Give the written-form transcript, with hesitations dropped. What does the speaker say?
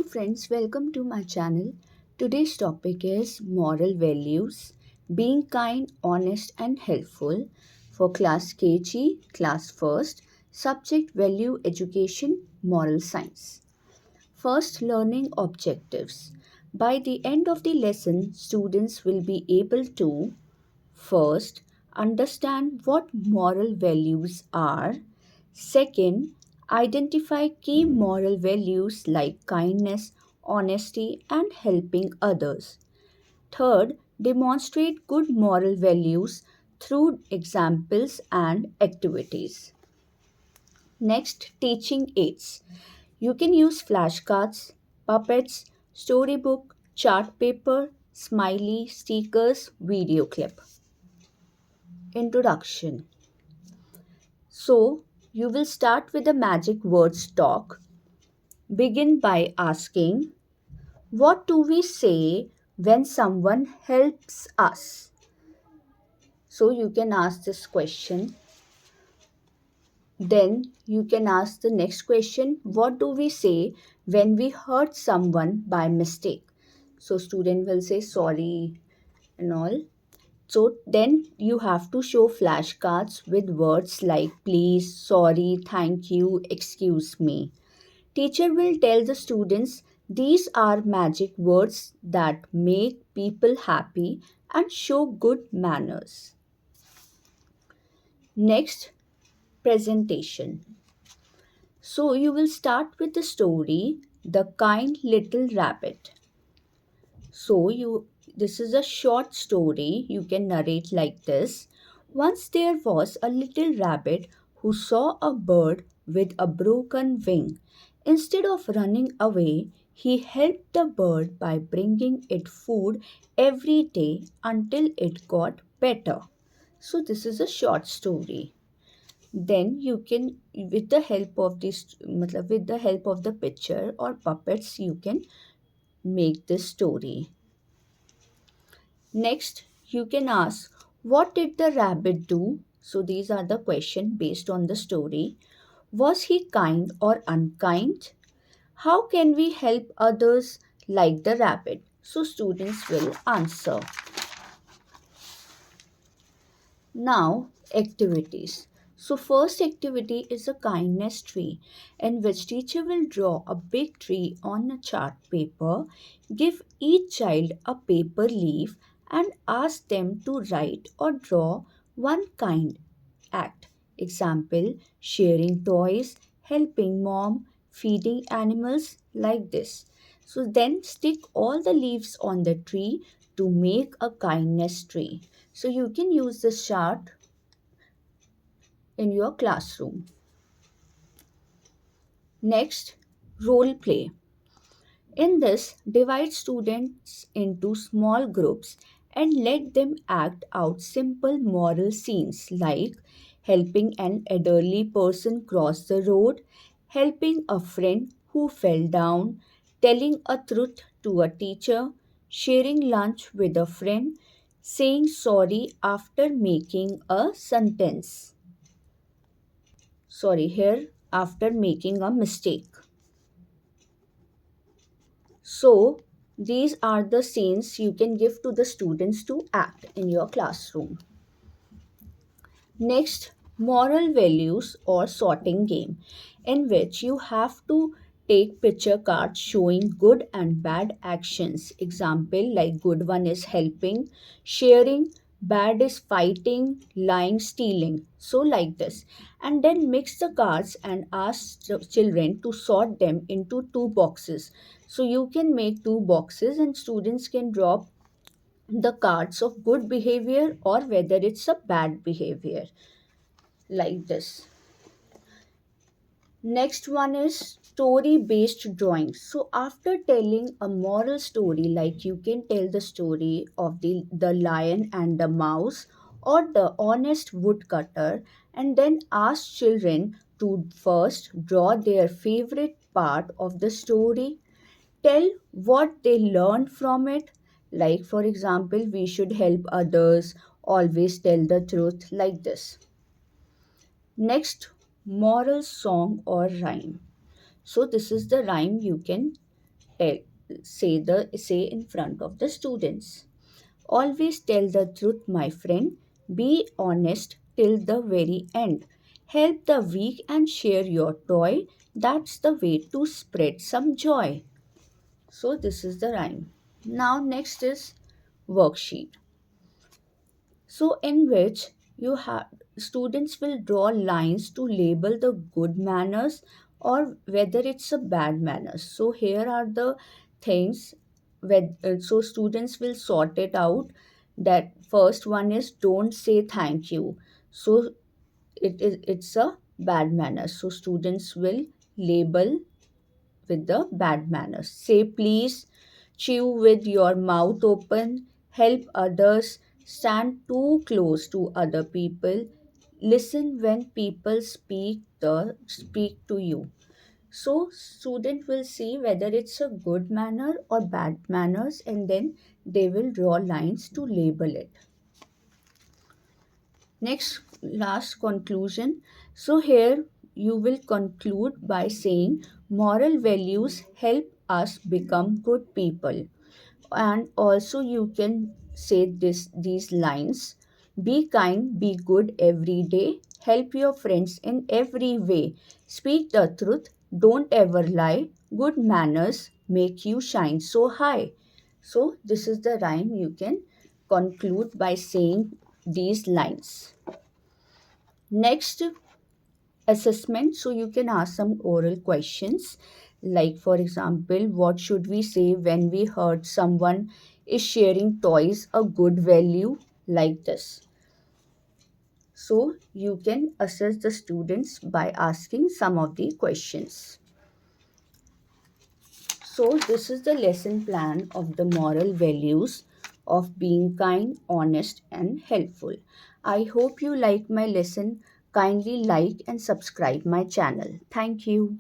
friends, welcome to my channel. Today's topic is moral values, being kind, honest, and helpful for class KG, class first, subject value education, moral science. First, learning objectives. By the end of the lesson, students will be able to first understand what moral values are. Second, identify key moral values like kindness, honesty, and helping others. Third, demonstrate good moral values through examples and activities. Next, teaching aids. You can use flashcards, puppets, storybook, chart paper, smiley, stickers, video clip. Introduction. So, you will start with the magic words talk. Begin by asking, what do we say when someone helps us? So, you can ask this question. Then, you can ask the next question, what do we say when we hurt someone by mistake? So, student will say sorry and all. So then you have to show flashcards with words like please, sorry, thank you, excuse me. Teacher will tell the students these are magic words that make people happy and show good manners. Next, presentation. So you will start with the story The Kind Little Rabbit. So you this is a short story you can narrate like this. Once there was a little rabbit who saw a bird with a broken wing. Instead of running away, he helped the bird by bringing it food every day until it got better. So this is a short story. Then you can with the help of with the help of the picture or puppets you can make this story. Next, you can ask, what did the rabbit do? So, these are the questions based on the story. Was he kind or unkind? How can we help others like the rabbit? So, students will answer. Now, activities. So, first activity is a kindness tree, in which teacher will draw a big tree on a chart paper, give each child a paper leaf, and ask them to write or draw one kind act. Example: sharing toys, helping mom, feeding animals, like this. So, then stick all the leaves on the tree to make a kindness tree. So you can use this chart in your classroom. Next, role play. In this, divide students into small groups and let them act out simple moral scenes like helping an elderly person cross the road, helping a friend who fell down, telling a truth to a teacher, sharing lunch with a friend, saying sorry after making a sentence. Sorry, here after making a mistake. So, these are the scenes you can give to the students to act in your classroom. Next, moral values or sorting game, in which you have to take picture cards showing good and bad actions. Example like good one is helping, sharing, bad is fighting, lying, stealing. So, like this. And then mix the cards and ask the children to sort them into two boxes. So, you can make two boxes and students can drop the cards of good behavior or whether it's a bad behavior, like this. Next one is story based drawings. So after telling a moral story, like you can tell the story of the lion and the mouse or the honest woodcutter, and then ask children to first draw their favorite part of the story, tell what they learned from it, like for example we should help others, always tell the truth, like this. Next, moral song or rhyme. So, this is the rhyme you can eh, say in front of the students. Always tell the truth, my friend. Be honest till the very end. Help the weak and share your toy. That's the way to spread some joy. So, this is the rhyme. Now, next is worksheet. So, in which you have students will draw lines to label the good manners or whether it's a bad manners. So, here are the things so students will sort it out. That first one is don't say thank you. So, it's a bad manner. So, students will label with the bad manners. Say please, chew with your mouth open, help others, stand too close to other people, listen when people speak to you. So student will see whether it's a good manner or bad manners, and then they will draw lines to label it. Next, last conclusion. So, here you will conclude by saying moral values help us become good people. And also, you can say these lines: be kind, be good every day, help your friends in every way, speak the truth, don't ever lie, good manners make you shine so high. So, this is the rhyme you can conclude by saying these lines. Next, assessment. So you can ask some oral questions, like for example, what should we say when we heard someone is sharing toys a good value, like this. So you can assess the students by asking some of the questions. So this is the lesson plan of the moral values of being kind, honest, and helpful. I hope you like my lesson. Kindly like and subscribe my channel. Thank you.